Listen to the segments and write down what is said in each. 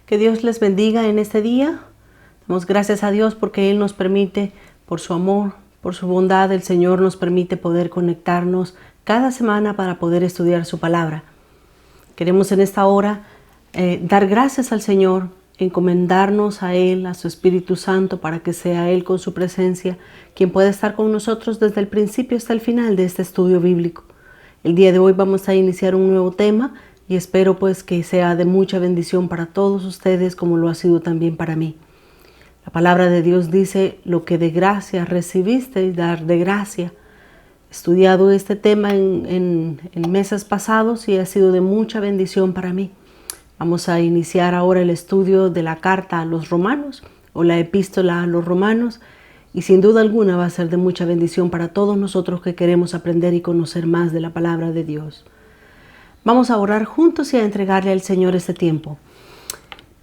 Que Dios les bendiga en este día. Damos gracias a Dios porque Él nos permite, por su amor, por su bondad, el Señor nos permite poder conectarnos cada semana para poder estudiar su palabra. Queremos en esta hora dar gracias al Señor, encomendarnos a Él, a su Espíritu Santo, para que sea Él con su presencia quien pueda estar con nosotros desde el principio hasta el final de este estudio bíblico. El día de hoy vamos a iniciar un nuevo tema y espero pues que sea de mucha bendición para todos ustedes como lo ha sido también para mí. La palabra de Dios dice: lo que de gracia recibiste y dar de gracia. He estudiado este tema en meses pasados y ha sido de mucha bendición para mí. Vamos a iniciar ahora el estudio de la carta a los romanos o la epístola a los romanos, y sin duda alguna va a ser de mucha bendición para todos nosotros que queremos aprender y conocer más de la palabra de Dios. Vamos a orar juntos y a entregarle al Señor este tiempo.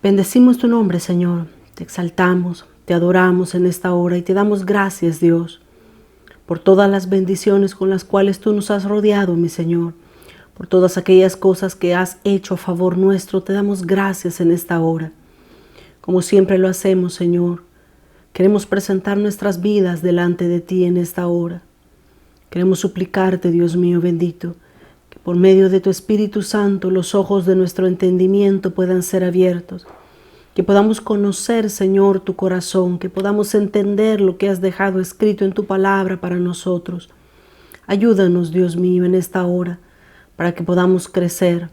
Bendecimos tu nombre, Señor. Te exaltamos, te adoramos en esta hora y te damos gracias, Dios, por todas las bendiciones con las cuales tú nos has rodeado, mi Señor. Por todas aquellas cosas que has hecho a favor nuestro, te damos gracias en esta hora. Como siempre lo hacemos, Señor, queremos presentar nuestras vidas delante de ti en esta hora. Queremos suplicarte, Dios mío bendito, que por medio de tu Espíritu Santo los ojos de nuestro entendimiento puedan ser abiertos, que podamos conocer, Señor, tu corazón, que podamos entender lo que has dejado escrito en tu palabra para nosotros. Ayúdanos, Dios mío, en esta hora, para que podamos crecer,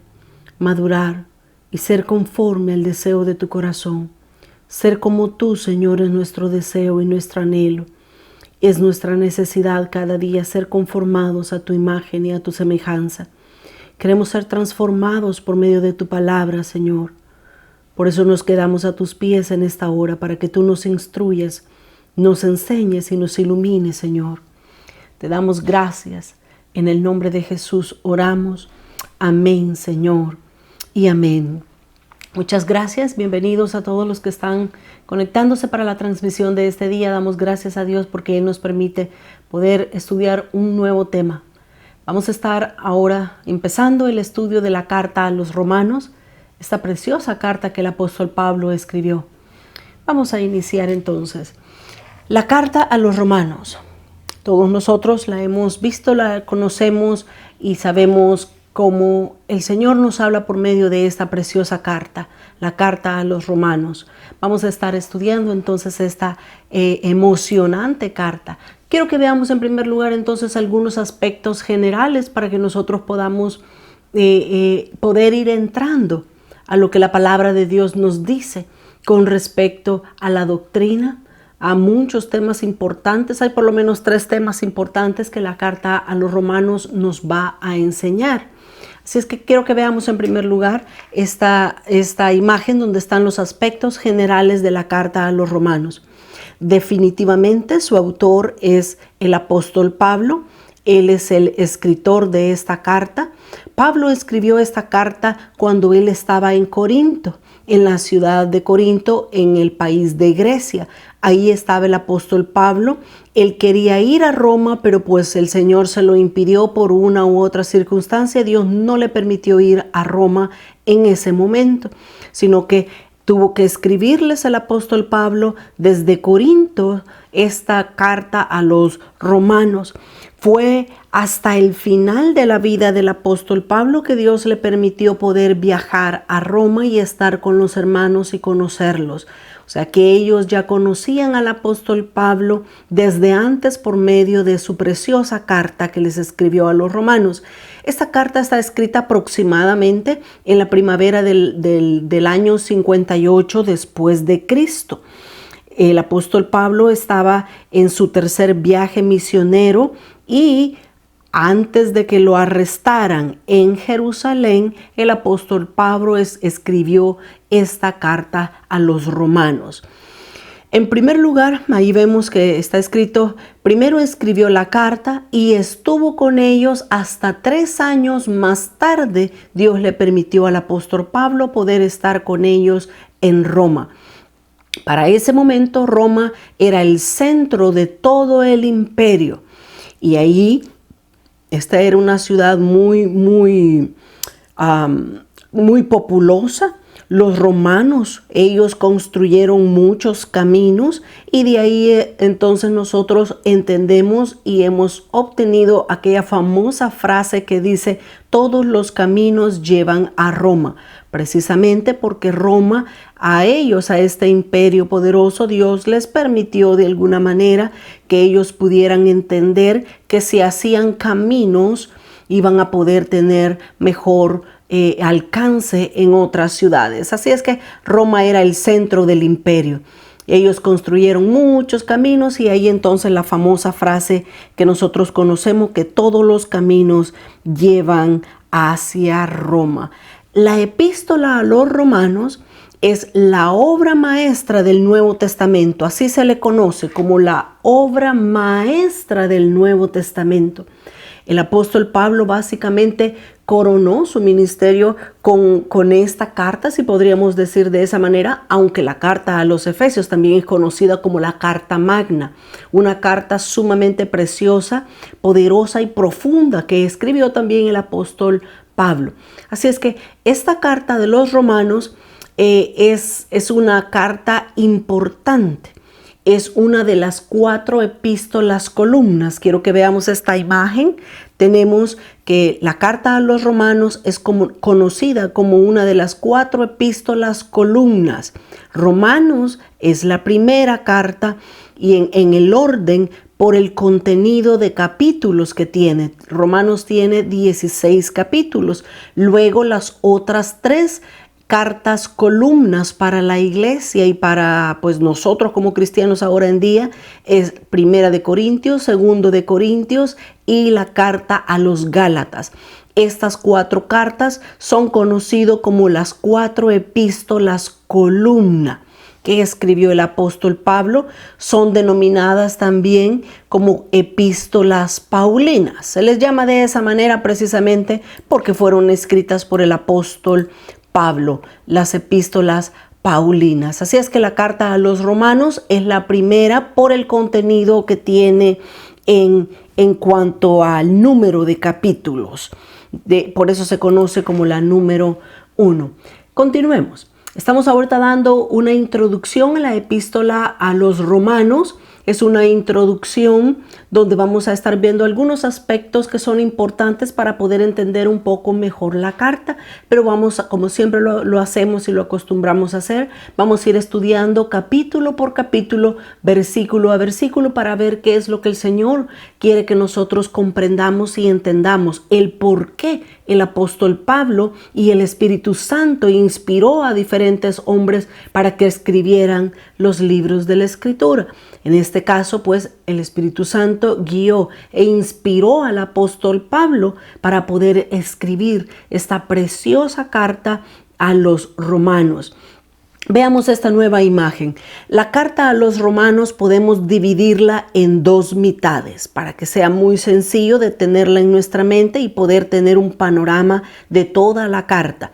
madurar y ser conforme al deseo de tu corazón. Ser como tú, Señor, es nuestro deseo y nuestro anhelo. Es nuestra necesidad cada día ser conformados a tu imagen y a tu semejanza. Queremos ser transformados por medio de tu palabra, Señor. Por eso nos quedamos a tus pies en esta hora, para que tú nos instruyas, nos enseñes y nos ilumines, Señor. Te damos gracias. En el nombre de Jesús oramos. Amén, Señor, y amén. Muchas gracias. Bienvenidos a todos los que están conectándose para la transmisión de este día. Damos gracias a Dios porque Él nos permite poder estudiar un nuevo tema. Vamos a estar ahora empezando el estudio de la carta a los romanos, esta preciosa carta que el apóstol Pablo escribió. Vamos a iniciar entonces. La carta a los romanos. Todos nosotros la hemos visto, la conocemos y sabemos cómo el Señor nos habla por medio de esta preciosa carta, la carta a los romanos. Vamos a estar estudiando entonces esta emocionante carta. Quiero que veamos en primer lugar entonces algunos aspectos generales para que nosotros podamos poder ir entrando a lo que la palabra de Dios nos dice con respecto a la doctrina, a muchos temas importantes. Hay por lo menos 3 temas importantes que la carta a los romanos nos va a enseñar. Así es que quiero que veamos en primer lugar esta imagen donde están los aspectos generales de la carta a los romanos. Definitivamente su autor es el apóstol Pablo. Él es el escritor de esta carta. Pablo escribió esta carta cuando él estaba en Corinto, en la ciudad de Corinto, en el país de Grecia. Ahí estaba el apóstol Pablo. Él quería ir a Roma, pero pues el Señor se lo impidió por una u otra circunstancia. Dios no le permitió ir a Roma en ese momento, sino que tuvo que escribirles el apóstol Pablo desde Corinto esta carta a los romanos. Fue hasta el final de la vida del apóstol Pablo que Dios le permitió poder viajar a Roma y estar con los hermanos y conocerlos. O sea que ellos ya conocían al apóstol Pablo desde antes por medio de su preciosa carta que les escribió a los romanos. Esta carta está escrita aproximadamente en la primavera del año 58 después de Cristo. El apóstol Pablo estaba en su 3er viaje misionero y antes de que lo arrestaran en Jerusalén, el apóstol Pablo escribió esta carta a los romanos. En primer lugar, ahí vemos que está escrito, primero escribió la carta y estuvo con ellos hasta 3 años más tarde. Dios le permitió al apóstol Pablo poder estar con ellos en Roma. Para ese momento, Roma era el centro de todo el imperio. Y ahí, esta era una ciudad muy populosa. Los romanos, ellos construyeron muchos caminos y de ahí entonces nosotros entendemos y hemos obtenido aquella famosa frase que dice: todos los caminos llevan a Roma. Precisamente porque Roma, a ellos, a este imperio poderoso, Dios les permitió de alguna manera que ellos pudieran entender que si hacían caminos iban a poder tener mejor alcance en otras ciudades. Así es que Roma era el centro del imperio. Ellos construyeron muchos caminos y ahí entonces la famosa frase que nosotros conocemos, que todos los caminos llevan hacia Roma. La epístola a los romanos es la obra maestra del Nuevo Testamento. Así se le conoce, como la obra maestra del Nuevo Testamento. El apóstol Pablo básicamente coronó su ministerio con esta carta, si podríamos decir de esa manera, aunque la carta a los Efesios también es conocida como la carta magna, una carta sumamente preciosa, poderosa y profunda que escribió también el apóstol Pablo. Así es que esta carta de los romanos es una carta importante. Es una de las 4 epístolas columnas. Quiero que veamos esta imagen. Tenemos que la carta a los romanos es conocida como una de las 4 epístolas columnas. Romanos es la primera carta y en el orden por el contenido de capítulos que tiene. Romanos tiene 16 capítulos. Luego las otras 3 cartas columnas para la iglesia y para nosotros como cristianos ahora en día es Primera de Corintios, Segundo de Corintios y la carta a los Gálatas. Estas 4 cartas son conocidas como las 4 epístolas columna que escribió el apóstol Pablo. Son denominadas también como epístolas paulinas. Se les llama de esa manera precisamente porque fueron escritas por el apóstol Pablo, las epístolas paulinas. Así es que la carta a los romanos es la primera por el contenido que tiene en cuanto al número de capítulos. Por eso se conoce como la número 1. Continuemos. Estamos ahorita dando una introducción a la epístola a los romanos. Es una introducción donde vamos a estar viendo algunos aspectos que son importantes para poder entender un poco mejor la carta, pero como siempre lo hacemos y lo acostumbramos a hacer, vamos a ir estudiando capítulo por capítulo, versículo a versículo, para ver qué es lo que el Señor quiere que nosotros comprendamos y entendamos, el por qué el apóstol Pablo y el Espíritu Santo inspiró a diferentes hombres para que escribieran los libros de la Escritura. En este caso, el Espíritu Santo guió e inspiró al apóstol Pablo para poder escribir esta preciosa carta a los romanos. Veamos esta nueva imagen. La carta a los romanos podemos dividirla en 2 mitades para que sea muy sencillo de tenerla en nuestra mente y poder tener un panorama de toda la carta.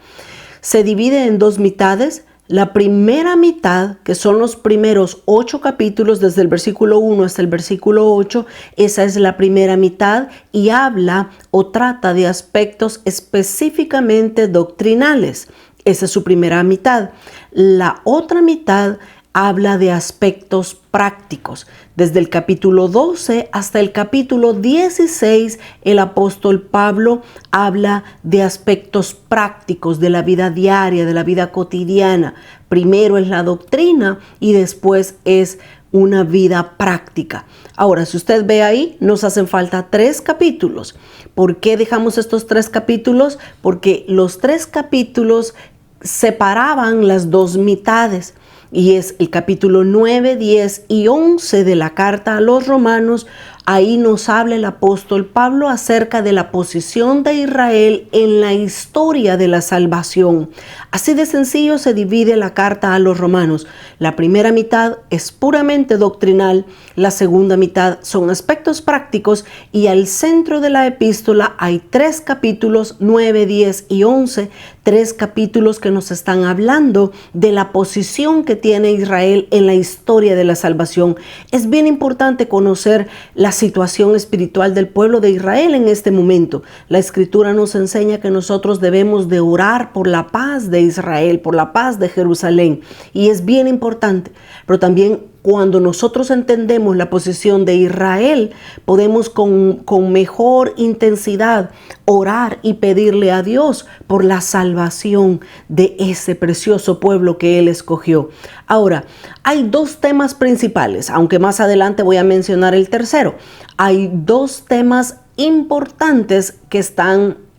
Se divide en 2 mitades. La primera mitad, que son los primeros 8 capítulos, desde el versículo 1 hasta el versículo 8, esa es la primera mitad y habla o trata de aspectos específicamente doctrinales. Esa es su primera mitad. La otra mitad habla de aspectos prácticos. Desde el capítulo 12 hasta el capítulo 16, el apóstol Pablo habla de aspectos prácticos de la vida diaria, de la vida cotidiana. Primero es la doctrina y después es una vida práctica. Ahora, si usted ve ahí, nos hacen falta 3 capítulos. ¿Por qué dejamos estos 3 capítulos? Porque los 3 capítulos separaban las 2 mitades. Y es el capítulo 9, 10 y 11 de la carta a los romanos. Ahí nos habla el apóstol Pablo acerca de la posición de Israel en la historia de la salvación. Así de sencillo se divide la carta a los romanos. La primera mitad es puramente doctrinal, la segunda mitad son aspectos prácticos y al centro de la epístola hay 3 capítulos, 9, 10 y 11, 3 capítulos que nos están hablando de la posición que tiene Israel en la historia de la salvación. Es bien importante conocer la situación espiritual del pueblo de Israel en este momento. La Escritura nos enseña que nosotros debemos de orar por la paz de Israel, por la paz de Jerusalén, y es bien importante. Pero también cuando nosotros entendemos la posición de Israel, podemos con mejor intensidad orar y pedirle a Dios por la salvación de ese precioso pueblo que Él escogió. Ahora, hay dos temas principales, aunque más adelante voy a mencionar el tercero. Hay dos temas importantes que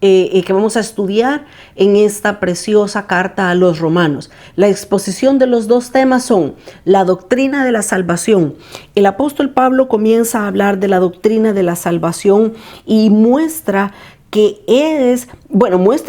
que vamos a estudiar en esta preciosa carta a los romanos. La exposición de los dos temas son la doctrina de la salvación. El apóstol Pablo comienza a hablar de la doctrina de la salvación y muestra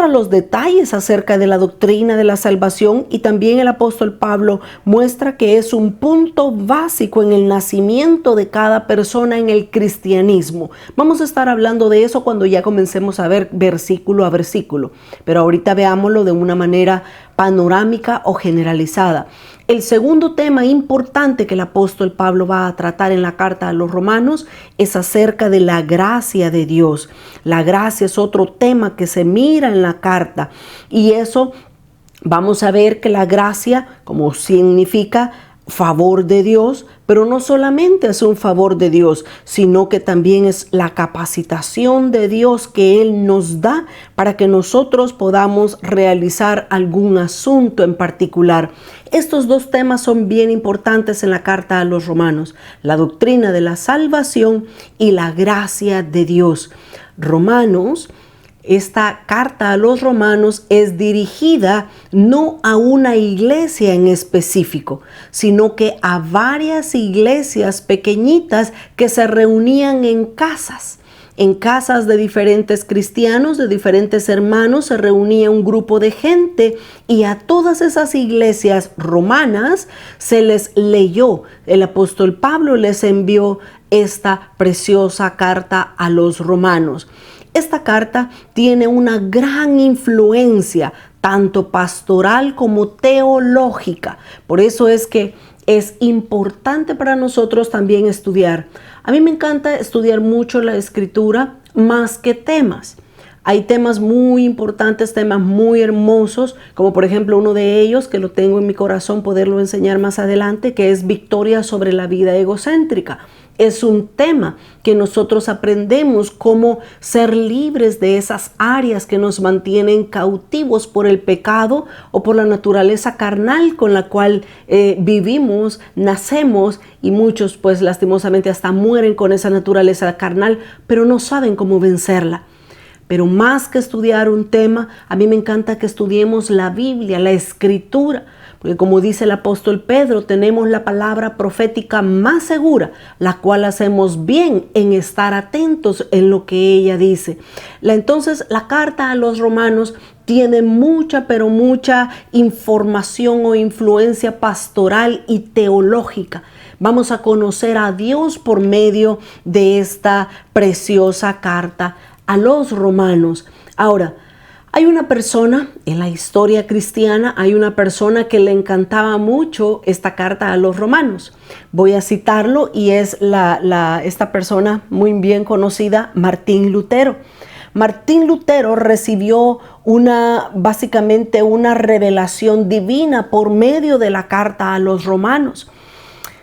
los detalles acerca de la doctrina de la salvación, y también el apóstol Pablo muestra que es un punto básico en el nacimiento de cada persona en el cristianismo. Vamos a estar hablando de eso cuando ya comencemos a ver versículo a versículo, pero ahorita veámoslo de una manera panorámica o generalizada. El segundo tema importante que el apóstol Pablo va a tratar en la carta a los romanos es acerca de la gracia de Dios. La gracia es otro tema que se mira en la carta, y eso vamos a ver que la gracia, como significa favor de Dios, pero no solamente es un favor de Dios, sino que también es la capacitación de Dios que Él nos da para que nosotros podamos realizar algún asunto en particular. Estos dos temas son bien importantes en la carta a los romanos: la doctrina de la salvación y la gracia de Dios. Esta carta a los romanos es dirigida no a una iglesia en específico, sino que a varias iglesias pequeñitas que se reunían en casas de diferentes cristianos, de diferentes hermanos. Se reunía un grupo de gente, y a todas esas iglesias romanas se les leyó. El apóstol Pablo les envió esta preciosa carta a los romanos. Esta carta tiene una gran influencia, tanto pastoral como teológica. Por eso es que es importante para nosotros también estudiar. A mí me encanta estudiar mucho la Escritura más que temas. Hay temas muy importantes, temas muy hermosos, como por ejemplo uno de ellos, que lo tengo en mi corazón poderlo enseñar más adelante, que es victoria sobre la vida egocéntrica. Es un tema que nosotros aprendemos cómo ser libres de esas áreas que nos mantienen cautivos por el pecado o por la naturaleza carnal con la cual vivimos, nacemos, y muchos pues lastimosamente hasta mueren con esa naturaleza carnal, pero no saben cómo vencerla. Pero más que estudiar un tema, a mí me encanta que estudiemos la Biblia, la Escritura, porque como dice el apóstol Pedro, tenemos la palabra profética más segura, la cual hacemos bien en estar atentos en lo que ella dice. Entonces, la carta a los romanos tiene mucha, pero mucha información o influencia pastoral y teológica. Vamos a conocer a Dios por medio de esta preciosa carta a los romanos. Ahora, hay una persona en la historia cristiana, hay una persona que le encantaba mucho esta carta a los romanos. Voy a citarlo, y es esta persona muy bien conocida, Martín Lutero. Martín Lutero recibió básicamente una revelación divina por medio de la carta a los romanos.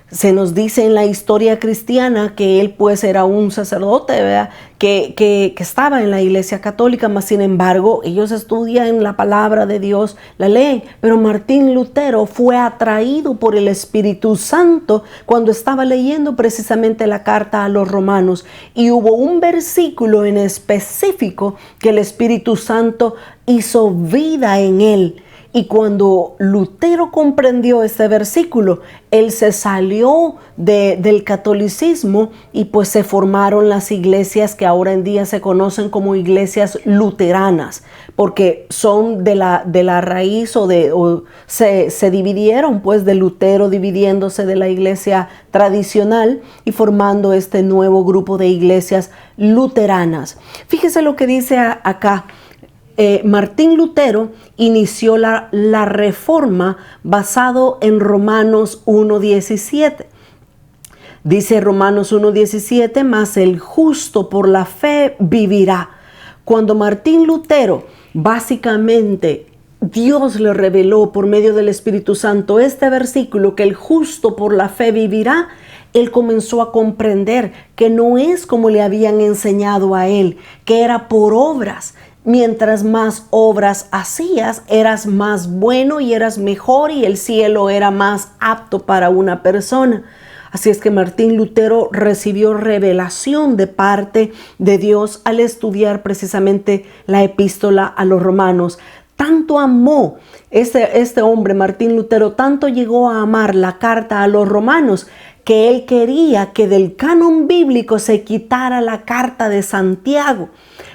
Se nos dice en la historia cristiana que él pues era un sacerdote, ¿verdad? Que estaba en la Iglesia Católica, mas sin embargo ellos estudian la palabra de Dios, la leen. Pero Martín Lutero fue atraído por el Espíritu Santo cuando estaba leyendo precisamente la carta a los romanos, y hubo un versículo en específico que el Espíritu Santo hizo vida en él. Y cuando Lutero comprendió este versículo, él se salió del catolicismo, y pues se formaron las iglesias que ahora en día se conocen como iglesias luteranas, porque son de la raíz se dividieron pues de Lutero, dividiéndose de la iglesia tradicional y formando este nuevo grupo de iglesias luteranas. Fíjese lo que dice acá. Martín Lutero inició la reforma basado en Romanos 1:17. Dice Romanos 1:17, mas el justo por la fe vivirá. Cuando Martín Lutero, básicamente, Dios le reveló por medio del Espíritu Santo este versículo, que el justo por la fe vivirá, él comenzó a comprender que no es como le habían enseñado a él, que era por obras. Mientras más obras hacías, eras más bueno y eras mejor y el cielo era más apto para una persona. Así es que Martín Lutero recibió revelación de parte de Dios al estudiar precisamente la epístola a los romanos. Tanto amó este hombre, Martín Lutero, tanto llegó a amar la carta a los romanos, que él quería que del canon bíblico se quitara la carta de Santiago.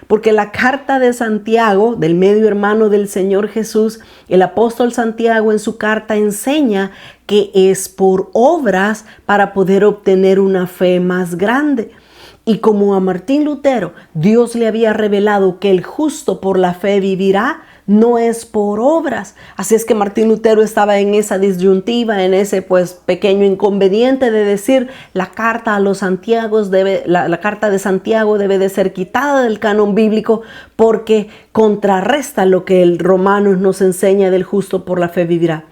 Porque la carta de Santiago, del medio hermano del Señor Jesús, el apóstol Santiago en su carta enseña que es por obras para poder obtener una fe más grande. Y como a Martín Lutero Dios le había revelado que el justo por la fe vivirá, no es por obras. Así es que Martín Lutero estaba en esa disyuntiva, en ese pequeño inconveniente de decir la carta a los Santiagos la carta de Santiago debe de ser quitada del canon bíblico porque contrarresta lo que el Romanos nos enseña del justo por la fe vivirá.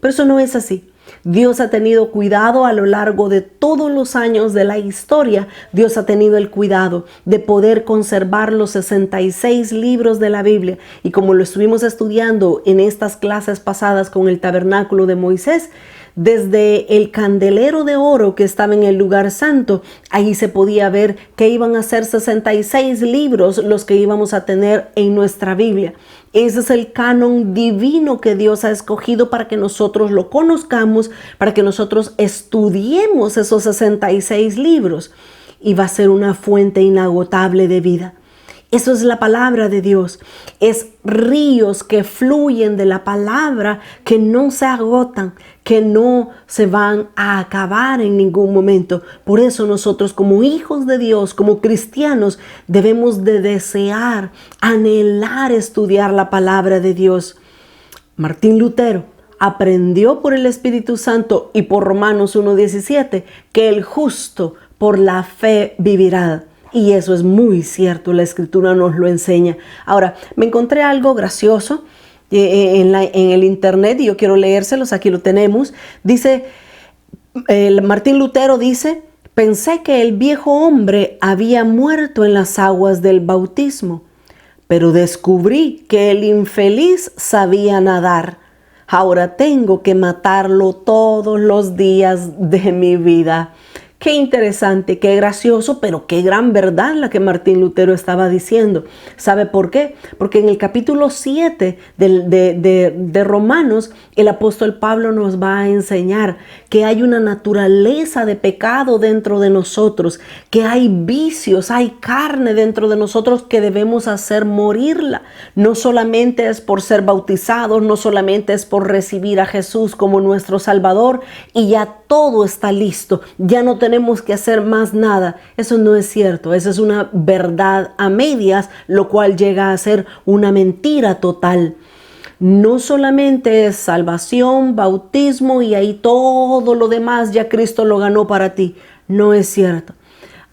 Pero eso no es así. Dios ha tenido cuidado a lo largo de todos los años de la historia. Dios ha tenido el cuidado de poder conservar los 66 libros de la Biblia. Y como lo estuvimos estudiando en estas clases pasadas con el tabernáculo de Moisés, desde el candelero de oro que estaba en el lugar santo, ahí se podía ver que iban a ser 66 libros los que íbamos a tener en nuestra Biblia. Ese es el canon divino que Dios ha escogido para que nosotros lo conozcamos, para que nosotros estudiemos esos 66 libros. Y va a ser una fuente inagotable de vida. Eso es la palabra de Dios. Es ríos que fluyen de la palabra, que no se agotan, que no se van a acabar en ningún momento. Por eso nosotros como hijos de Dios, como cristianos, debemos de desear, anhelar estudiar la palabra de Dios. Martín Lutero aprendió por el Espíritu Santo y por Romanos 1:17 que el justo por la fe vivirá. Y eso es muy cierto, la Escritura nos lo enseña. Ahora, me encontré algo gracioso en el internet y yo quiero leérselos, aquí lo tenemos. Dice, Martín Lutero dice, pensé que el viejo hombre había muerto en las aguas del bautismo, pero descubrí que el infeliz sabía nadar. Ahora tengo que matarlo todos los días de mi vida. Qué interesante, qué gracioso, pero qué gran verdad la que Martín Lutero estaba diciendo. ¿Sabe por qué? Porque en el capítulo 7 de Romanos, el apóstol Pablo nos va a enseñar que hay una naturaleza de pecado dentro de nosotros, que hay vicios, hay carne dentro de nosotros que debemos hacer morirla. No solamente es por ser bautizados, no solamente es por recibir a Jesús como nuestro Salvador y ya todo está listo, ya no tenemos que hacer más nada. Eso no es cierto, esa es una verdad a medias, lo cual llega a ser una mentira total. No solamente es salvación, bautismo y ahí todo lo demás ya Cristo lo ganó para ti. No es cierto.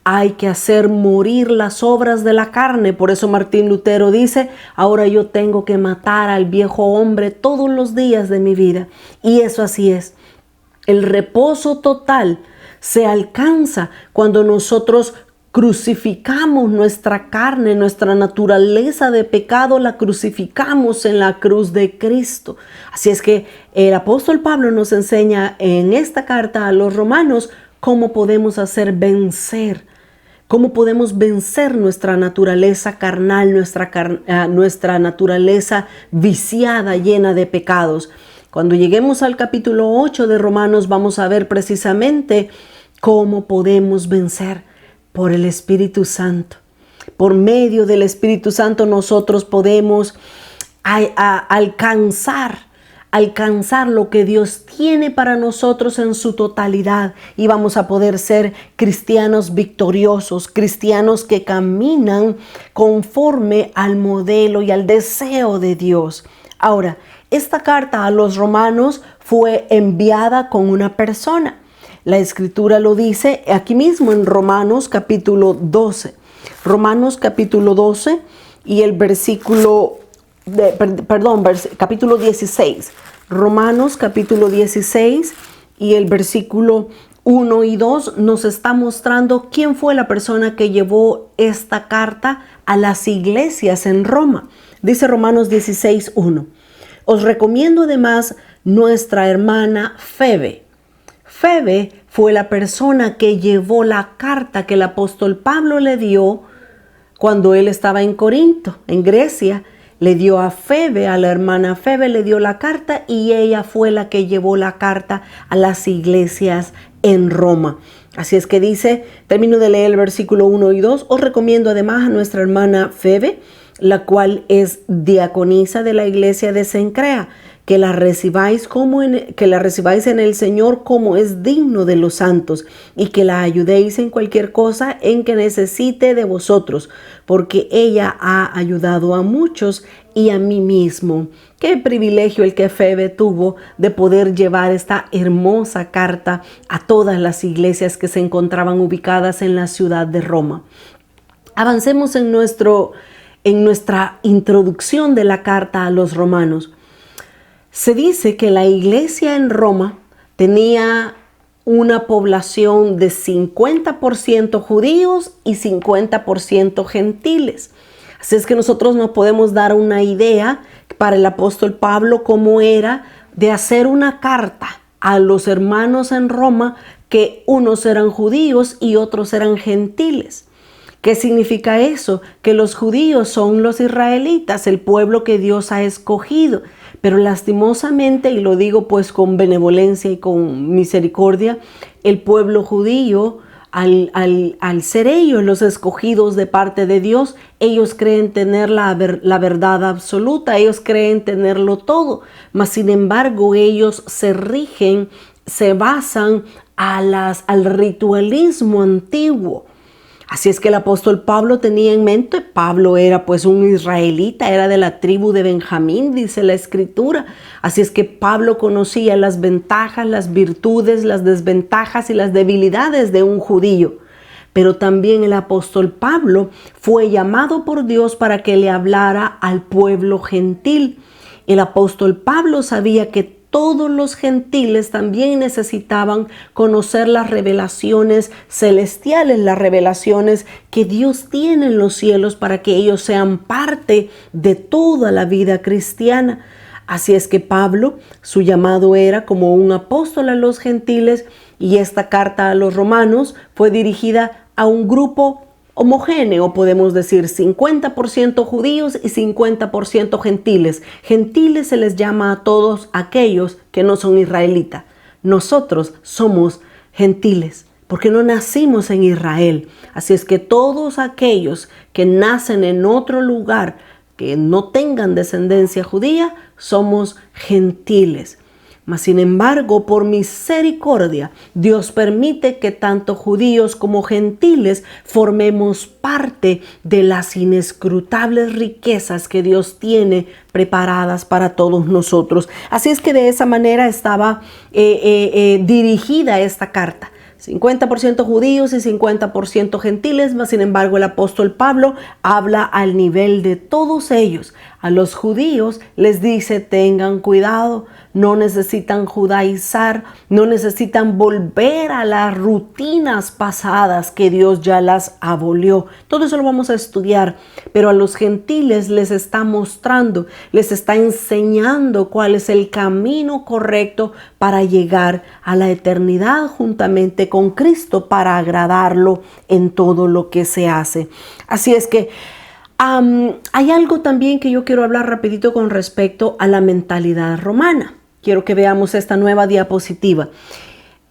Hay que hacer morir las obras de la carne. Por eso Martín Lutero dice, ahora yo tengo que matar al viejo hombre todos los días de mi vida. Y eso así es. El reposo total se alcanza cuando nosotros crucificamos nuestra carne, nuestra naturaleza de pecado, la crucificamos en la cruz de Cristo. Así es que el apóstol Pablo nos enseña en esta carta a los romanos cómo podemos hacer vencer, cómo podemos vencer nuestra naturaleza carnal, nuestra naturaleza viciada, llena de pecados. Cuando lleguemos al capítulo 8 de Romanos vamos a ver precisamente cómo podemos vencer por el Espíritu Santo. Por medio del Espíritu Santo nosotros podemos alcanzar lo que Dios tiene para nosotros en su totalidad y vamos a poder ser cristianos victoriosos, cristianos que caminan conforme al modelo y al deseo de Dios. Ahora, esta carta a los romanos fue enviada con una persona. La Escritura lo dice aquí mismo en Romanos capítulo 12. Romanos capítulo 12 y el capítulo 16. Romanos capítulo 16 y el versículo 1 y 2 nos está mostrando quién fue la persona que llevó esta carta a las iglesias en Roma. Dice Romanos 16, 1. Os recomiendo además nuestra hermana Febe. Febe fue la persona que llevó la carta que el apóstol Pablo le dio cuando él estaba en Corinto, en Grecia. Le dio a Febe, a la hermana Febe, le dio la carta y ella fue la que llevó la carta a las iglesias en Roma. Así es que dice, termino de leer el versículo 1 y 2, os recomiendo además a nuestra hermana Febe, la cual es diaconisa de la iglesia de Cencrea, que la recibáis en el Señor como es digno de los santos, y que la ayudéis en cualquier cosa en que necesite de vosotros, porque ella ha ayudado a muchos y a mí mismo. Qué privilegio el que Febe tuvo de poder llevar esta hermosa carta a todas las iglesias que se encontraban ubicadas en la ciudad de Roma. Avancemos en nuestra introducción de la carta a los romanos. Se dice que la iglesia en Roma tenía una población de 50% judíos y 50% gentiles. Así es que nosotros nos podemos dar una idea para el apóstol Pablo cómo era de hacer una carta a los hermanos en Roma, que unos eran judíos y otros eran gentiles. ¿Qué significa eso? Que los judíos son los israelitas, el pueblo que Dios ha escogido. Pero lastimosamente, y lo digo pues con benevolencia y con misericordia, el pueblo judío, al ser ellos los escogidos de parte de Dios, ellos creen tener la verdad absoluta, ellos creen tenerlo todo, mas sin embargo ellos se basan al ritualismo antiguo. Así es que el apóstol Pablo tenía en mente, Pablo era pues un israelita, era de la tribu de Benjamín, dice la Escritura. Así es que Pablo conocía las ventajas, las virtudes, las desventajas y las debilidades de un judío. Pero también el apóstol Pablo fue llamado por Dios para que le hablara al pueblo gentil. El apóstol Pablo sabía que todos los gentiles también necesitaban conocer las revelaciones celestiales, las revelaciones que Dios tiene en los cielos para que ellos sean parte de toda la vida cristiana. Así es que Pablo, su llamado era como un apóstol a los gentiles, y esta carta a los romanos fue dirigida a un grupo homogéneo, podemos decir 50% judíos y 50% gentiles. Gentiles se les llama a todos aquellos que no son israelitas. Nosotros somos gentiles porque no nacimos en Israel. Así es que todos aquellos que nacen en otro lugar que no tengan descendencia judía, somos gentiles. Mas sin embargo, por misericordia, Dios permite que tanto judíos como gentiles formemos parte de las inescrutables riquezas que Dios tiene preparadas para todos nosotros. Así es que de esa manera estaba dirigida esta carta. 50% judíos y 50% gentiles, mas sin embargo el apóstol Pablo habla al nivel de todos ellos. A los judíos les dice: tengan cuidado, no necesitan judaizar, no necesitan volver a las rutinas pasadas que Dios ya las abolió. Todo eso lo vamos a estudiar, pero a los gentiles les está mostrando, les está enseñando cuál es el camino correcto para llegar a la eternidad juntamente con Cristo, para agradarlo en todo lo que se hace. Así es que hay algo también que yo quiero hablar rapidito con respecto a la mentalidad romana. Quiero que veamos esta nueva diapositiva.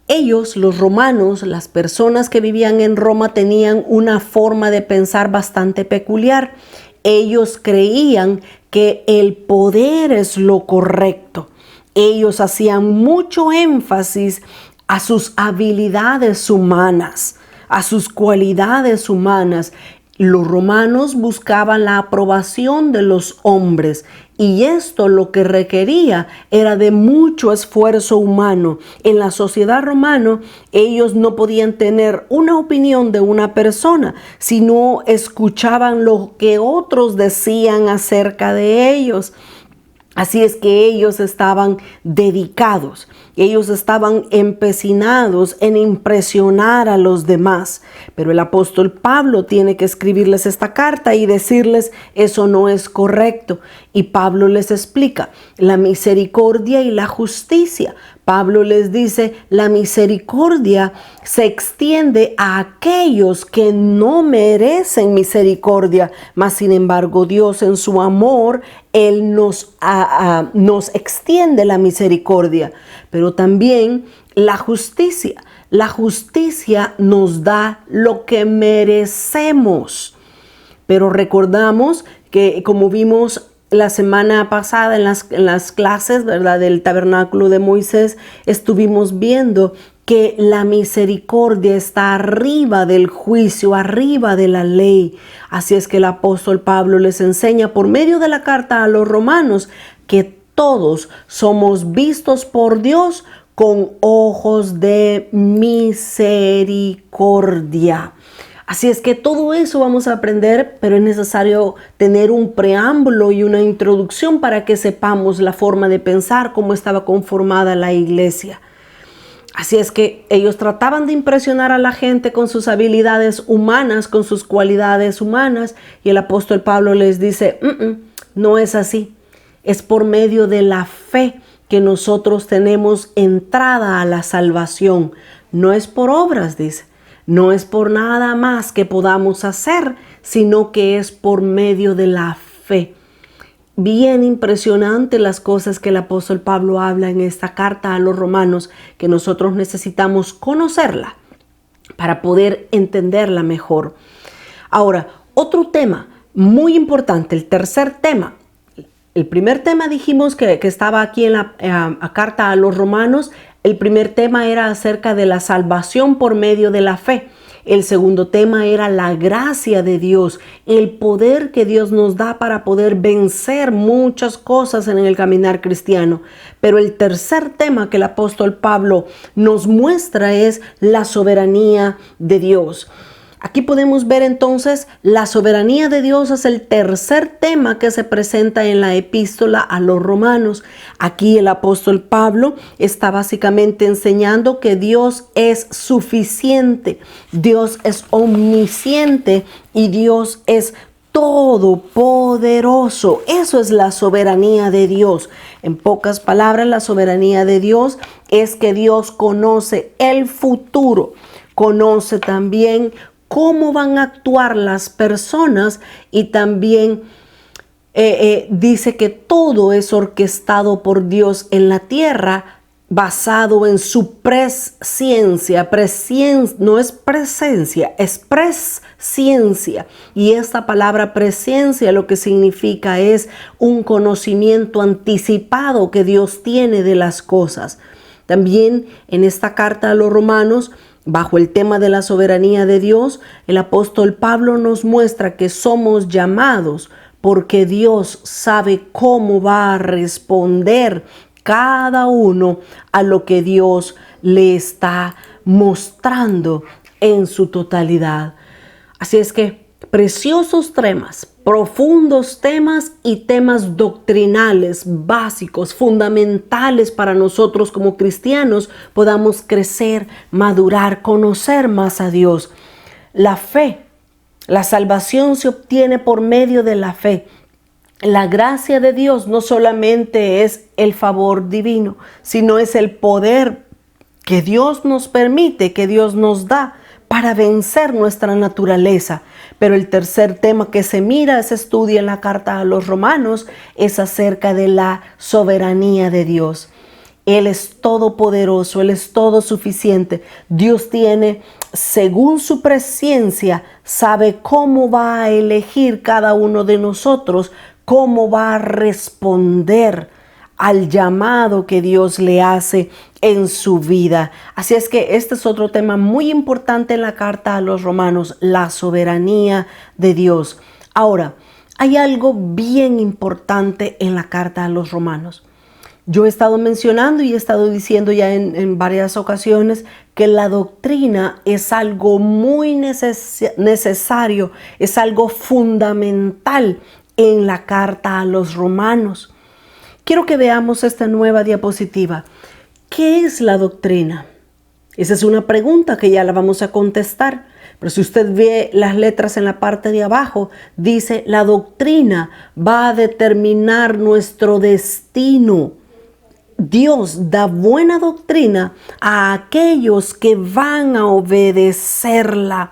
Ellos, los romanos, las personas que vivían en Roma, tenían una forma de pensar bastante peculiar. Ellos creían que el poder es lo correcto. Ellos hacían mucho énfasis a sus habilidades humanas, a sus cualidades humanas. Los romanos buscaban la aprobación de los hombres y esto lo que requería era de mucho esfuerzo humano. En la sociedad romana ellos no podían tener una opinión de una persona si no escuchaban lo que otros decían acerca de ellos. Así es que ellos estaban dedicados, ellos estaban empecinados en impresionar a los demás. Pero el apóstol Pablo tiene que escribirles esta carta y decirles eso no es correcto. Y Pablo les explica la misericordia y la justicia. Pablo les dice, la misericordia se extiende a aquellos que no merecen misericordia, mas sin embargo Dios en su amor, Él nos extiende la misericordia. Pero también la justicia. La justicia nos da lo que merecemos. Pero recordamos que, como vimos la semana pasada en las clases, ¿verdad?, del tabernáculo de Moisés, estuvimos viendo que la misericordia está arriba del juicio, arriba de la ley. Así es que el apóstol Pablo les enseña por medio de la carta a los romanos que todos somos vistos por Dios con ojos de misericordia. Así es que todo eso vamos a aprender, pero es necesario tener un preámbulo y una introducción para que sepamos la forma de pensar, cómo estaba conformada la iglesia. Así es que ellos trataban de impresionar a la gente con sus habilidades humanas, con sus cualidades humanas, y el apóstol Pablo les dice, no es así. Es por medio de la fe que nosotros tenemos entrada a la salvación. No es por obras, dice. No es por nada más que podamos hacer, sino que es por medio de la fe. Bien impresionante las cosas que el apóstol Pablo habla en esta carta a los romanos, que nosotros necesitamos conocerla para poder entenderla mejor. Ahora, otro tema muy importante, el tercer tema. El primer tema dijimos que estaba aquí en la carta a los romanos. El primer tema era acerca de la salvación por medio de la fe. El segundo tema era la gracia de Dios, el poder que Dios nos da para poder vencer muchas cosas en el caminar cristiano. Pero el tercer tema que el apóstol Pablo nos muestra es la soberanía de Dios. Aquí podemos ver entonces la soberanía de Dios es el tercer tema que se presenta en la epístola a los romanos. Aquí el apóstol Pablo está básicamente enseñando que Dios es suficiente, Dios es omnisciente y Dios es todopoderoso. Eso es la soberanía de Dios. En pocas palabras, la soberanía de Dios es que Dios conoce el futuro, conoce también cómo van a actuar las personas y también dice que todo es orquestado por Dios en la tierra basado en su presciencia. No es presencia, es presciencia. Y esta palabra presciencia lo que significa es un conocimiento anticipado que Dios tiene de las cosas. También en esta carta a los romanos, bajo el tema de la soberanía de Dios, el apóstol Pablo nos muestra que somos llamados porque Dios sabe cómo va a responder cada uno a lo que Dios le está mostrando en su totalidad. Así es que preciosos temas, profundos temas y temas doctrinales, básicos, fundamentales para nosotros como cristianos podamos crecer, madurar, conocer más a Dios. La fe, la salvación se obtiene por medio de la fe. La gracia de Dios no solamente es el favor divino, sino es el poder que Dios nos permite, que Dios nos da para vencer nuestra naturaleza. Pero el tercer tema que se estudia en la carta a los romanos es acerca de la soberanía de Dios. Él es todopoderoso, Él es todo suficiente. Dios tiene, según su presciencia, sabe cómo va a elegir cada uno de nosotros, cómo va a responder al llamado que Dios le hace en su vida. Así es que este es otro tema muy importante en la carta a los romanos, la soberanía de Dios. Ahora, hay algo bien importante en la carta a los romanos. Yo he estado mencionando y he estado diciendo ya en varias ocasiones que la doctrina es algo muy necesario, es algo fundamental en la carta a los romanos. Quiero que veamos esta nueva diapositiva. ¿Qué es la doctrina? Esa es una pregunta que ya la vamos a contestar. Pero si usted ve las letras en la parte de abajo, dice: la doctrina va a determinar nuestro destino. Dios da buena doctrina a aquellos que van a obedecerla.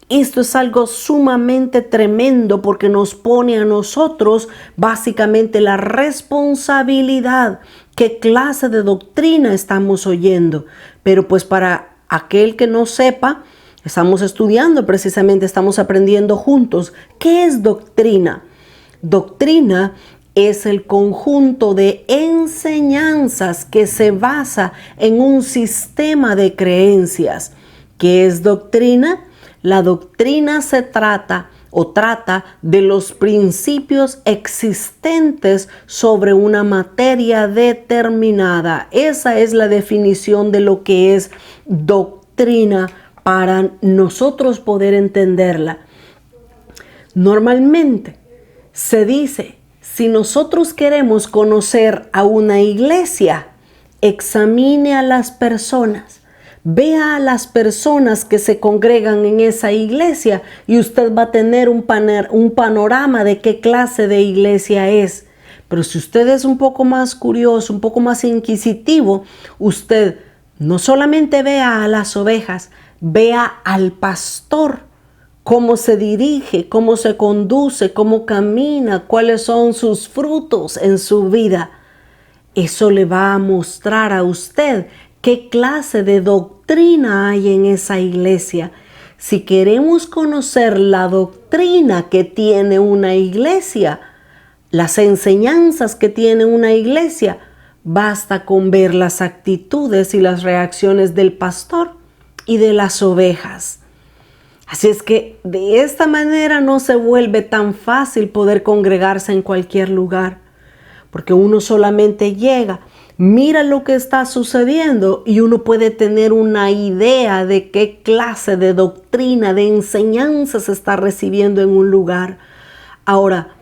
Esto es algo sumamente tremendo porque nos pone a nosotros básicamente la responsabilidad. ¿Qué clase de doctrina estamos oyendo? Pero pues para aquel que no sepa, estamos estudiando precisamente, estamos aprendiendo juntos. ¿Qué es doctrina? Doctrina es el conjunto de enseñanzas que se basa en un sistema de creencias. ¿Qué es doctrina? La doctrina se trata de los principios existentes sobre una materia determinada. Esa es la definición de lo que es doctrina para nosotros poder entenderla. Normalmente se dice: si nosotros queremos conocer a una iglesia, examine a las personas, vea a las personas que se congregan en esa iglesia y usted va a tener un panorama de qué clase de iglesia es. Pero si usted es un poco más curioso, un poco más inquisitivo, usted no solamente vea a las ovejas, vea al pastor. Cómo se dirige, cómo se conduce, cómo camina, cuáles son sus frutos en su vida. Eso le va a mostrar a usted qué clase de doctrina hay en esa iglesia. Si queremos conocer la doctrina que tiene una iglesia, las enseñanzas que tiene una iglesia, basta con ver las actitudes y las reacciones del pastor y de las ovejas. Así es que de esta manera no se vuelve tan fácil poder congregarse en cualquier lugar, porque uno solamente llega, mira lo que está sucediendo y uno puede tener una idea de qué clase de doctrina, de enseñanza se está recibiendo en un lugar. Ahora,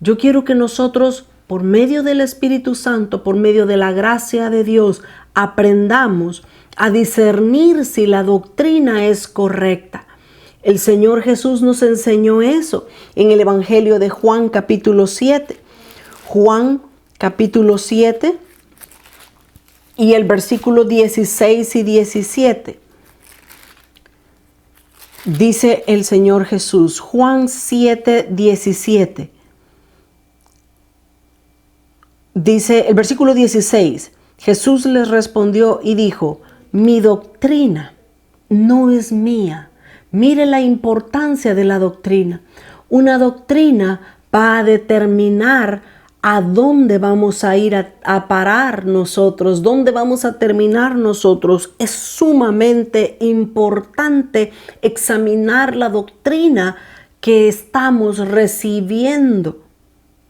yo quiero que nosotros, por medio del Espíritu Santo, por medio de la gracia de Dios, aprendamos a discernir si la doctrina es correcta. El Señor Jesús nos enseñó eso en el Evangelio de Juan capítulo 7. Juan capítulo 7 y el versículo 16 y 17. Dice el Señor Jesús, Juan 7, 17. Dice el versículo 16, Jesús les respondió y dijo: mi doctrina no es mía. Mire la importancia de la doctrina. Una doctrina va a determinar a dónde vamos a ir a parar nosotros, dónde vamos a terminar nosotros. Es sumamente importante examinar la doctrina que estamos recibiendo,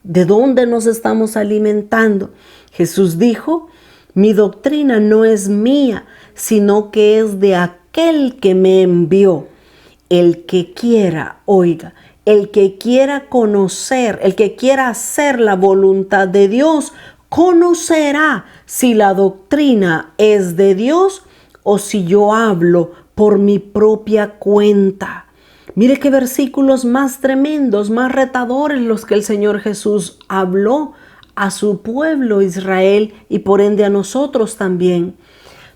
de dónde nos estamos alimentando. Jesús dijo: mi doctrina no es mía, sino que es de aquel que me envió. El que quiera, oiga, el que quiera conocer, el que quiera hacer la voluntad de Dios, conocerá si la doctrina es de Dios o si yo hablo por mi propia cuenta. Mire qué versículos más tremendos, más retadores los que el Señor Jesús habló a su pueblo Israel y por ende a nosotros también.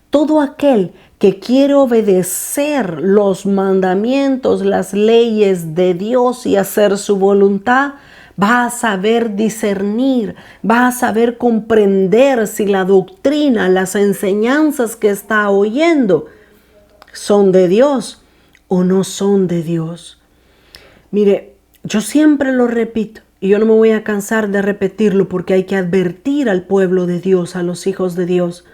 Todo aquel que quiere obedecer los mandamientos, las leyes de Dios y hacer su voluntad, va a saber discernir, va a saber comprender si la doctrina, las enseñanzas que está oyendo son de Dios o no son de Dios. Mire, yo siempre lo repito, Y yo no me voy a cansar de repetirlo porque hay que advertir al pueblo de Dios, a los hijos de Dios.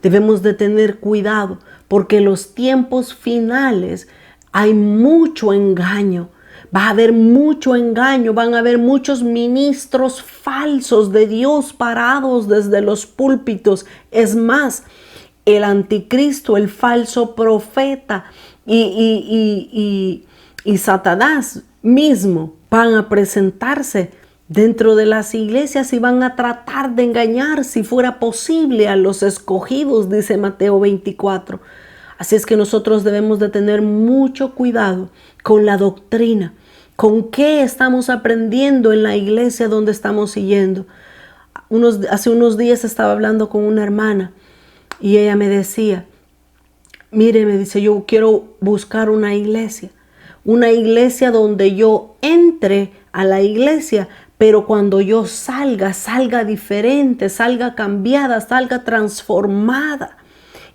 Debemos de tener cuidado porque en los tiempos finales hay mucho engaño. Va a haber mucho engaño, van a haber muchos ministros falsos de Dios parados desde los púlpitos. Es más, el anticristo, el falso profeta y Satanás mismo van a presentarse dentro de las iglesias y van a tratar de engañar, si fuera posible, a los escogidos, dice Mateo 24. Así es que nosotros debemos de tener mucho cuidado con la doctrina, con qué estamos aprendiendo en la iglesia donde estamos siguiendo. Hace unos días estaba hablando con una hermana y ella me decía, mire, me dice, yo quiero buscar una iglesia donde yo entre a la iglesia, pero cuando yo salga diferente, salga cambiada, salga transformada.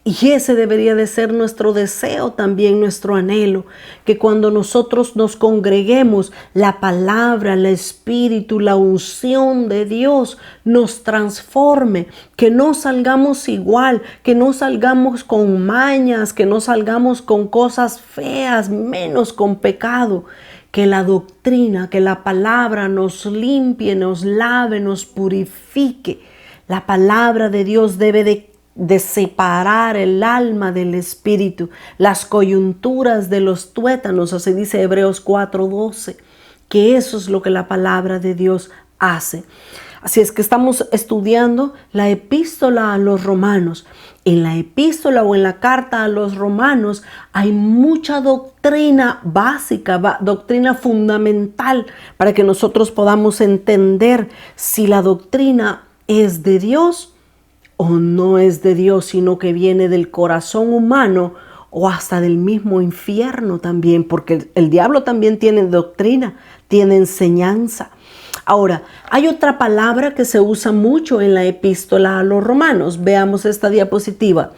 Y ese debería de ser nuestro deseo también, nuestro anhelo, que cuando nosotros nos congreguemos, la palabra, el Espíritu, la unción de Dios nos transforme, que no salgamos igual, que no salgamos con mañas, que no salgamos con cosas feas, menos con pecado. Que la doctrina, que la palabra nos limpie, nos lave, nos purifique. La palabra de Dios debe de separar el alma del espíritu, las coyunturas de los tuétanos, así dice Hebreos 4:12, que eso es lo que la palabra de Dios hace. Así es que estamos estudiando la epístola a los romanos. En la epístola o en la carta a los romanos hay mucha doctrina básica, doctrina fundamental para que nosotros podamos entender si la doctrina es de Dios o no es de Dios, sino que viene del corazón humano o hasta del mismo infierno también, porque el diablo también tiene doctrina, tiene enseñanza. Ahora, hay otra palabra que se usa mucho en la epístola a los romanos. Veamos esta diapositiva.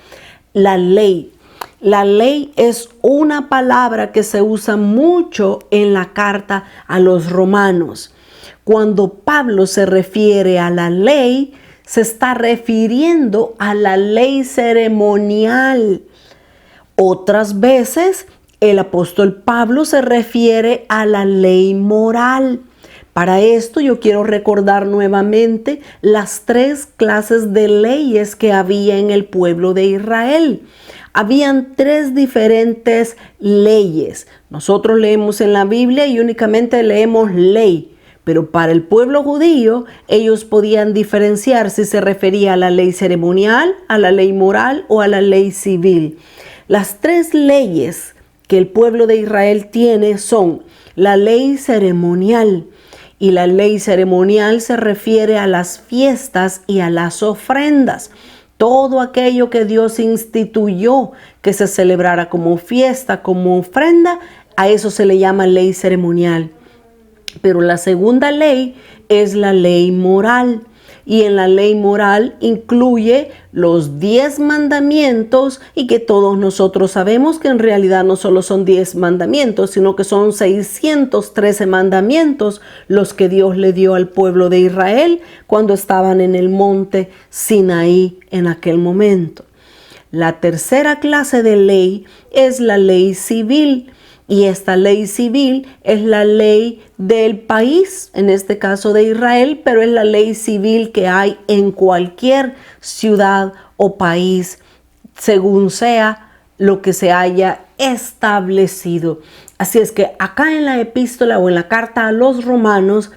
La ley. La ley es una palabra que se usa mucho en la carta a los romanos. Cuando Pablo se refiere a la ley, se está refiriendo a la ley ceremonial. Otras veces, el apóstol Pablo se refiere a la ley moral. Para esto yo quiero recordar nuevamente las 3 clases de leyes que había en el pueblo de Israel. Habían 3 diferentes leyes. Nosotros leemos en la Biblia y únicamente leemos ley. Pero para el pueblo judío, ellos podían diferenciar si se refería a la ley ceremonial, a la ley moral o a la ley civil. Las 3 leyes que el pueblo de Israel tiene son la ley ceremonial. Y la ley ceremonial se refiere a las fiestas y a las ofrendas. Todo aquello que Dios instituyó que se celebrara como fiesta, como ofrenda, a eso se le llama ley ceremonial. Pero la segunda ley es la ley moral. Y en la ley moral incluye los 10 mandamientos y que todos nosotros sabemos que en realidad no solo son 10 mandamientos, sino que son 613 mandamientos los que Dios le dio al pueblo de Israel cuando estaban en el monte Sinaí en aquel momento. La tercera clase de ley es la ley civil. Y esta ley civil es la ley del país, en este caso de Israel, pero es la ley civil que hay en cualquier ciudad o país, según sea lo que se haya establecido. Así es que acá en la epístola o en la carta a los romanos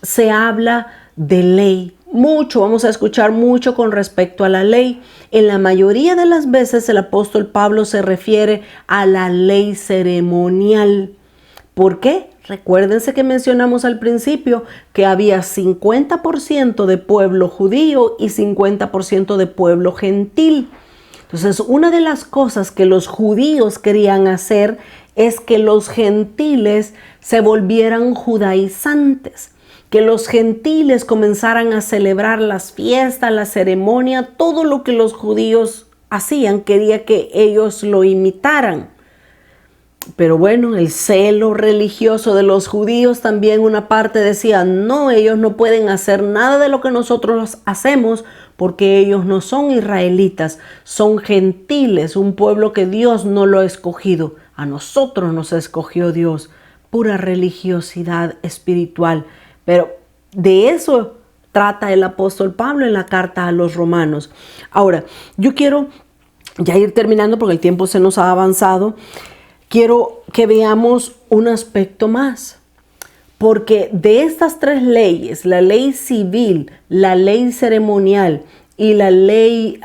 se habla de ley. Mucho, vamos a escuchar mucho con respecto a la ley. En la mayoría de las veces el apóstol Pablo se refiere a la ley ceremonial. ¿Por qué? Recuérdense que mencionamos al principio que había 50% de pueblo judío y 50% de pueblo gentil. Entonces, una de las cosas que los judíos querían hacer es que los gentiles se volvieran judaizantes. Que los gentiles comenzaran a celebrar las fiestas, la ceremonia, todo lo que los judíos hacían, quería que ellos lo imitaran. Pero bueno, el celo religioso de los judíos también una parte decía, no, ellos no pueden hacer nada de lo que nosotros hacemos porque ellos no son israelitas, son gentiles, un pueblo que Dios no lo ha escogido. A nosotros nos escogió Dios. Pura religiosidad espiritual. Pero de eso trata el apóstol Pablo en la carta a los romanos. Ahora, yo quiero ya ir terminando porque el tiempo se nos ha avanzado. Quiero que veamos un aspecto más, porque de estas tres leyes, la ley civil, la ley ceremonial y la ley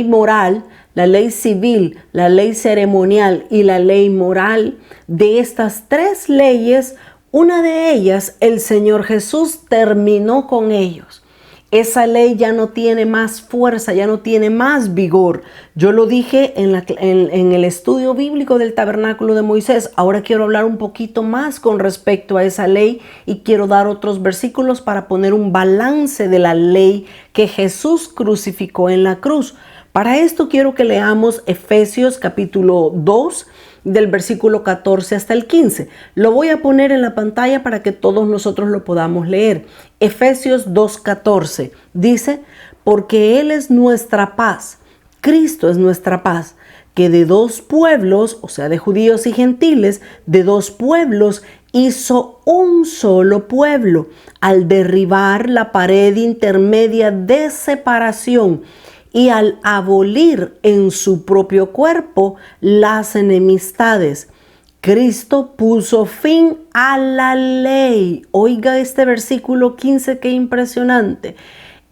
moral, la ley civil, la ley ceremonial y la ley moral, de estas tres leyes, una de ellas, el Señor Jesús terminó con ellos. Esa ley ya no tiene más fuerza, ya no tiene más vigor. Yo lo dije en el estudio bíblico del tabernáculo de Moisés. Ahora quiero hablar un poquito más con respecto a esa ley y quiero dar otros versículos para poner un balance de la ley que Jesús crucificó en la cruz. Para esto quiero que leamos Efesios capítulo 2, del versículo 14 hasta el 15. Lo voy a poner en la pantalla para que todos nosotros lo podamos leer. Efesios 2:14 dice, porque Él es nuestra paz, Cristo es nuestra paz, que de dos pueblos, o sea, de judíos y gentiles, de dos pueblos hizo un solo pueblo, al derribar la pared intermedia de separación, y al abolir en su propio cuerpo las enemistades. Cristo puso fin a la ley. Oiga este versículo 15, qué impresionante.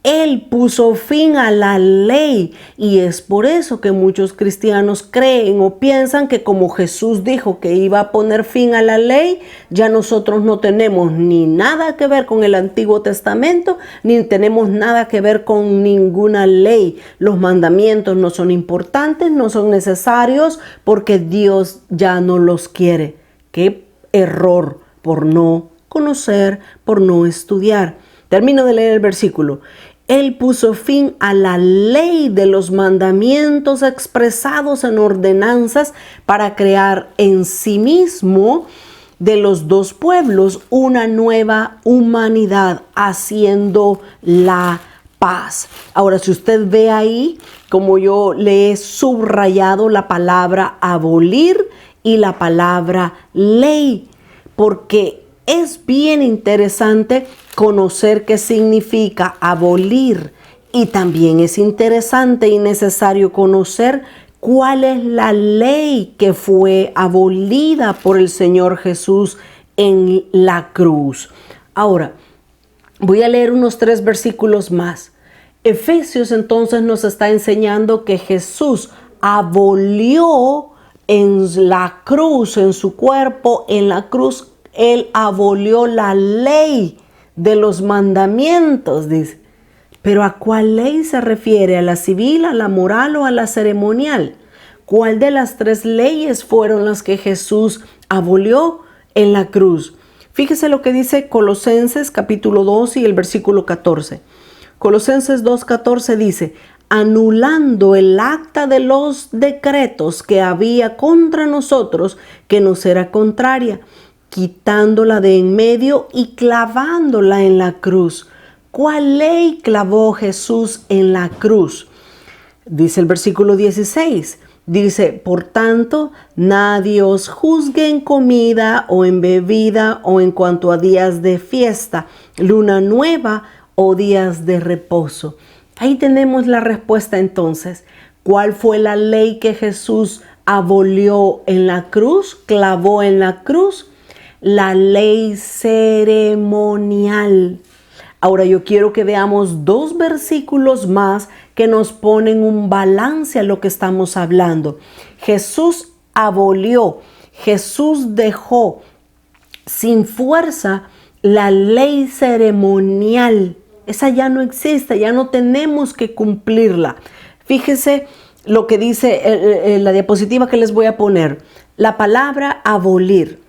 Él puso fin a la ley y es por eso que muchos cristianos creen o piensan que como Jesús dijo que iba a poner fin a la ley, ya nosotros no tenemos ni nada que ver con el Antiguo Testamento, ni tenemos nada que ver con ninguna ley. Los mandamientos no son importantes, no son necesarios porque Dios ya no los quiere. Qué error por no conocer, por no estudiar. Termino de leer el versículo. Él puso fin a la ley de los mandamientos expresados en ordenanzas para crear en sí mismo de los dos pueblos una nueva humanidad, haciendo la paz. Ahora, si usted ve ahí, como yo le he subrayado la palabra abolir y la palabra ley, porque es bien interesante conocer qué significa abolir y también es interesante y necesario conocer cuál es la ley que fue abolida por el Señor Jesús en la cruz. Ahora, voy a leer unos 3 versículos más. Efesios entonces nos está enseñando que Jesús abolió en la cruz, en su cuerpo, en la cruz, Él abolió la ley de los mandamientos, dice. Pero ¿a cuál ley se refiere? ¿A la civil, a la moral o a la ceremonial? ¿Cuál de las 3 leyes fueron las que Jesús abolió en la cruz? Fíjese lo que dice Colosenses capítulo 2 y el versículo 14. Colosenses 2:14 dice, anulando el acta de los decretos que había contra nosotros, que nos era contraria, quitándola de en medio y clavándola en la cruz. ¿Cuál ley clavó Jesús en la cruz? Dice el versículo 16. Dice, por tanto, nadie os juzgue en comida o en bebida o en cuanto a días de fiesta, luna nueva o días de reposo. Ahí tenemos la respuesta entonces. ¿Cuál fue la ley que Jesús abolió en la cruz, clavó en la cruz? La ley ceremonial. Ahora yo quiero que veamos 2 versículos más que nos ponen un balance a lo que estamos hablando. Jesús abolió, Jesús dejó sin fuerza la ley ceremonial. Esa ya no existe, ya no tenemos que cumplirla. Fíjese lo que dice la diapositiva que les voy a poner. La palabra abolir.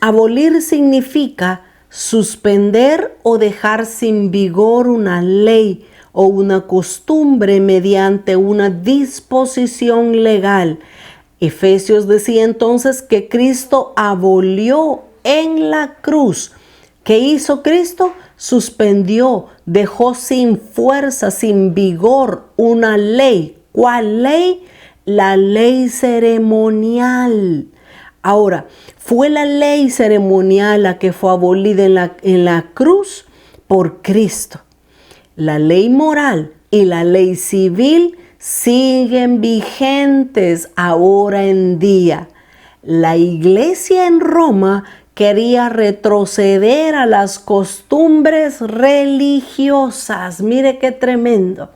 Abolir significa suspender o dejar sin vigor una ley o una costumbre mediante una disposición legal. Efesios decía entonces que Cristo abolió en la cruz. ¿Qué hizo Cristo? Suspendió, dejó sin fuerza, sin vigor una ley. ¿Cuál ley? La ley ceremonial. Ahora, ¿fue la ley ceremonial la que fue abolida en la cruz? Por Cristo. La ley moral y la ley civil siguen vigentes ahora en día. La iglesia en Roma quería retroceder a las costumbres religiosas. Mire qué tremendo.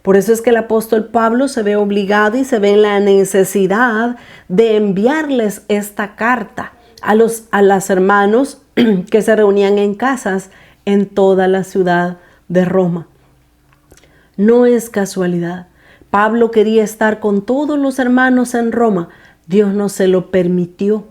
Por eso es que el apóstol Pablo se ve obligado y se ve en la necesidad de enviarles esta carta a los hermanos que se reunían en casas en toda la ciudad de Roma. No es casualidad. Pablo quería estar con todos los hermanos en Roma. Dios no se lo permitió.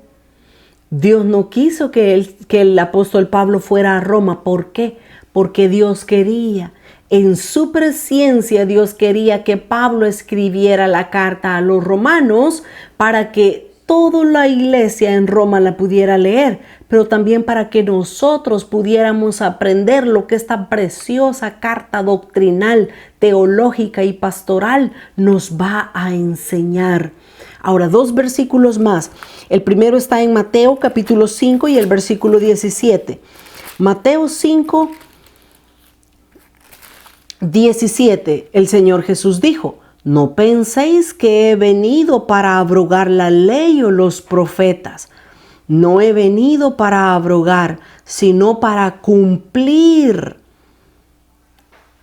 Dios no quiso que el apóstol Pablo fuera a Roma. ¿Por qué? Porque Dios quería. En su presciencia Dios quería que Pablo escribiera la carta a los romanos para que toda la iglesia en Roma la pudiera leer, pero también para que nosotros pudiéramos aprender lo que esta preciosa carta doctrinal, teológica y pastoral nos va a enseñar. Ahora, 2 versículos más. El primero está en Mateo capítulo 5 y el versículo 17. Mateo 5, 17. El Señor Jesús dijo: no penséis que he venido para abrogar la ley o los profetas. No he venido para abrogar, sino para cumplir.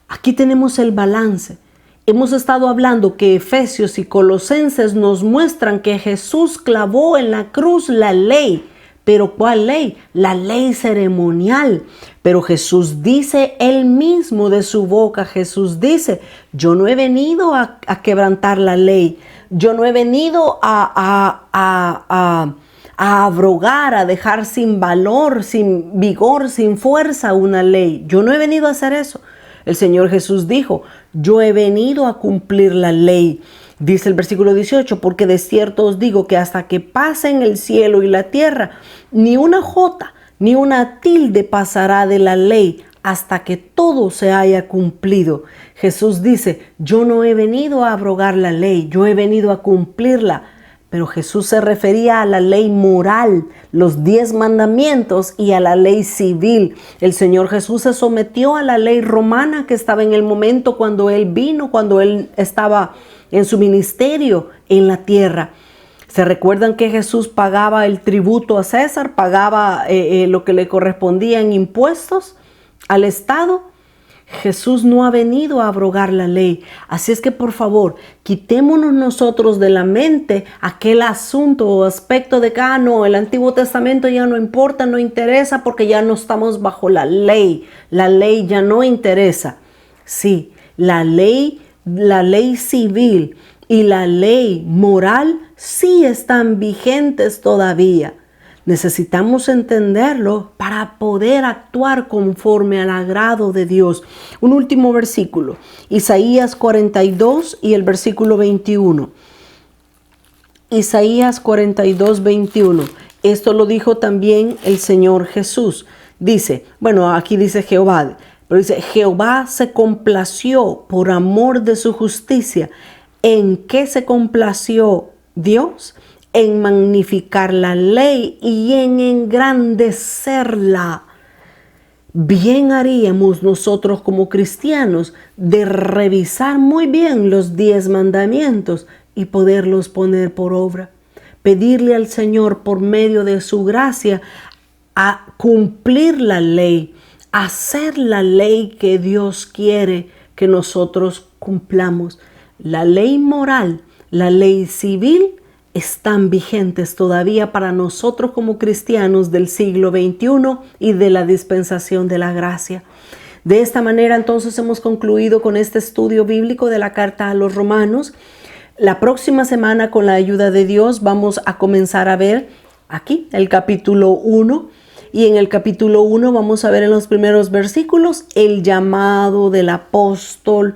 Aquí tenemos el balance. Hemos estado hablando que Efesios y Colosenses nos muestran que Jesús clavó en la cruz la ley. ¿Pero cuál ley? La ley ceremonial. Pero Jesús dice él mismo de su boca, Jesús dice: yo no he venido a quebrantar la ley. Yo no he venido a abrogar, a dejar sin valor, sin vigor, sin fuerza una ley. Yo no he venido a hacer eso. El Señor Jesús dijo: yo he venido a cumplir la ley. Dice el versículo 18: porque de cierto os digo que hasta que pasen el cielo y la tierra, ni una jota ni una tilde pasará de la ley hasta que todo se haya cumplido. Jesús dice: yo no he venido a abrogar la ley, yo he venido a cumplirla. Pero Jesús se refería a la ley moral, los 10 mandamientos y a la ley civil. El Señor Jesús se sometió a la ley romana que estaba en el momento cuando Él vino, cuando Él estaba en su ministerio en la tierra. ¿Se recuerdan que Jesús pagaba el tributo a César? ¿Pagaba lo que le correspondía en impuestos al Estado? Jesús no ha venido a abrogar la ley. Así es que, por favor, quitémonos nosotros de la mente aquel asunto o aspecto de que no, el Antiguo Testamento ya no importa, no interesa porque ya no estamos bajo la ley. La ley ya no interesa. Sí, la ley civil y la ley moral sí están vigentes todavía. Necesitamos entenderlo para poder actuar conforme al agrado de Dios. Un último versículo, Isaías 42 y el versículo 21. Isaías 42, 21. Esto lo dijo también el Señor Jesús. Dice, bueno, aquí dice Jehová, pero dice: Jehová se complació por amor de su justicia. ¿En qué se complació Dios? En magnificar la ley y en engrandecerla. Bien haríamos nosotros como cristianos de revisar muy bien los 10 mandamientos y poderlos poner por obra. Pedirle al Señor por medio de su gracia a cumplir la ley, hacer la ley que Dios quiere que nosotros cumplamos. La ley moral, la ley civil están vigentes todavía para nosotros como cristianos del siglo XXI y de la dispensación de la gracia. De esta manera entonces hemos concluido con este estudio bíblico de la carta a los romanos. La próxima semana, con la ayuda de Dios, vamos a comenzar a ver aquí el capítulo 1. Y en el capítulo 1 vamos a ver en los primeros versículos el llamado del apóstol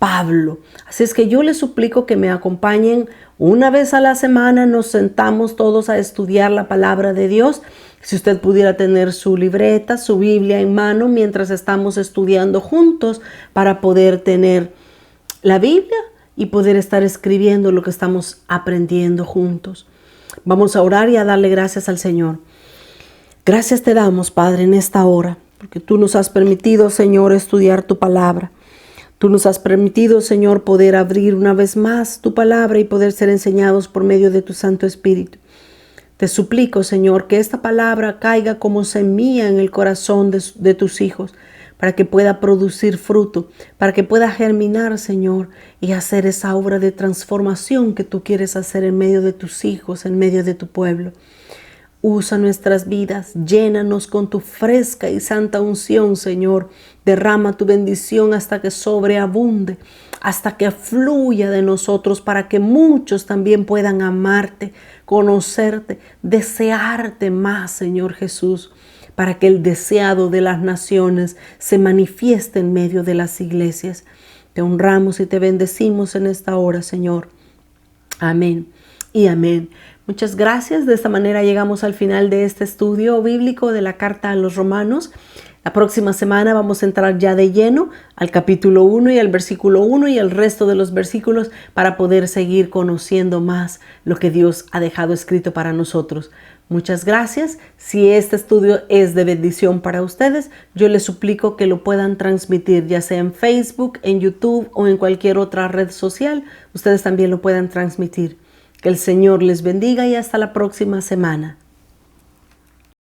Pablo. Así es que yo les suplico que me acompañen una vez a la semana. Nos sentamos todos a estudiar la palabra de Dios. Si usted pudiera tener su libreta, su Biblia en mano mientras estamos estudiando juntos para poder tener la Biblia y poder estar escribiendo lo que estamos aprendiendo juntos. Vamos a orar y a darle gracias al Señor. Gracias te damos, Padre, en esta hora, porque tú nos has permitido, Señor, estudiar tu palabra. Tú nos has permitido, Señor, poder abrir una vez más tu palabra y poder ser enseñados por medio de tu Santo Espíritu. Te suplico, Señor, que esta palabra caiga como semilla en el corazón de tus hijos, para que pueda producir fruto, para que pueda germinar, Señor, y hacer esa obra de transformación que tú quieres hacer en medio de tus hijos, en medio de tu pueblo. Usa nuestras vidas, llénanos con tu fresca y santa unción, Señor. Derrama tu bendición hasta que sobreabunde, hasta que fluya de nosotros, para que muchos también puedan amarte, conocerte, desearte más, Señor Jesús, para que el deseado de las naciones se manifieste en medio de las iglesias. Te honramos y te bendecimos en esta hora, Señor. Amén y amén. Muchas gracias. De esta manera llegamos al final de este estudio bíblico de la carta a los Romanos. La próxima semana vamos a entrar ya de lleno al capítulo 1 y al versículo 1 y el resto de los versículos para poder seguir conociendo más lo que Dios ha dejado escrito para nosotros. Muchas gracias. Si este estudio es de bendición para ustedes, yo les suplico que lo puedan transmitir, ya sea en Facebook, en YouTube o en cualquier otra red social. Ustedes también lo puedan transmitir. Que el Señor les bendiga y hasta la próxima semana.